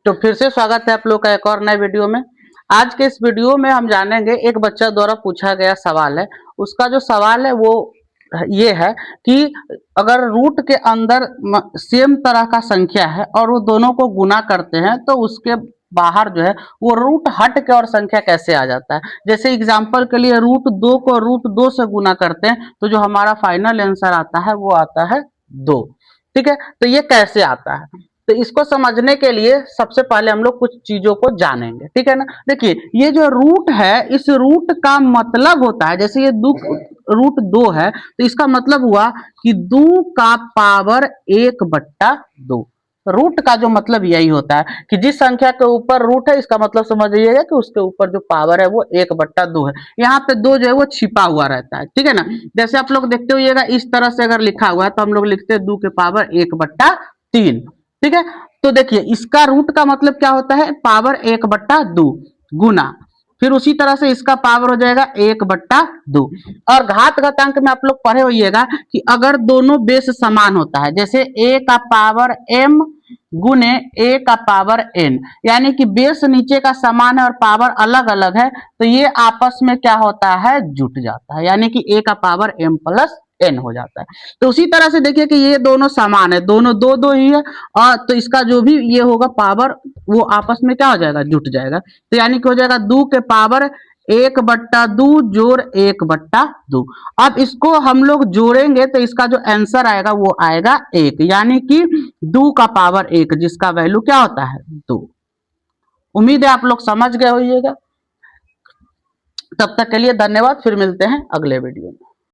तो फिर से स्वागत है आप लोग का एक और नए वीडियो में। आज के इस वीडियो में हम जानेंगे, एक बच्चा द्वारा पूछा गया सवाल है। उसका जो सवाल है वो ये है कि अगर रूट के अंदर सेम तरह का संख्या है और वो दोनों को गुना करते हैं तो उसके बाहर जो है वो रूट हट के और संख्या कैसे आ जाता है। जैसे एग्जांपल के लिए रूट 2 को रूट 2 से गुना करते हैं तो जो हमारा फाइनल आंसर आता है वो आता है 2। ठीक है, तो ये कैसे आता है, तो इसको समझने के लिए सबसे पहले हम लोग कुछ चीजों को जानेंगे। ठीक है ना, देखिए ये जो रूट है, इस रूट का मतलब होता है, जैसे ये रूट 2 है तो इसका मतलब हुआ कि 2 का पावर 1/2। रूट का जो मतलब यही होता है कि जिस संख्या के ऊपर रूट है इसका मतलब समझिएगा कि उसके ऊपर जो पावर है वो 1/2 है। यहाँ पे 2 जो है वो छिपा हुआ रहता है। ठीक है ना, जैसे आप लोग देखते होइएगा इस तरह से अगर लिखा हुआ है तो हम लोग लिखते हैं 2 के पावर 1/3। ठीक है, तो देखिए इसका रूट का मतलब क्या होता है, पावर 1/2 गुना, फिर उसी तरह से इसका पावर हो जाएगा 1/2। और घात घातांक में आप लोग पढ़े होइएगा कि अगर दोनों बेस समान होता है, जैसे a का पावर m गुने a का पावर n, यानी कि बेस नीचे का समान है और पावर अलग अलग है, तो ये आपस में क्या होता है, जुट जाता है, यानी कि a का पावर m प्लस n हो जाता है। तो उसी तरह से देखिए कि ये दोनों समान है, दोनों दो दो ही है, और तो इसका जो भी ये होगा पावर वो आपस में क्या हो जाएगा, जुट जाएगा। तो यानी कि हो जाएगा 2 के पावर 1/2 जोड़ 1/2। अब इसको हम लोग जोड़ेंगे तो इसका जो आंसर आएगा वो आएगा 1, यानी कि 2 का पावर 1, जिसका वैल्यू क्या होता है, 2। उम्मीद है आप लोग समझ गए होइएगा। तब तक के लिए धन्यवाद, फिर मिलते हैं अगले वीडियो में।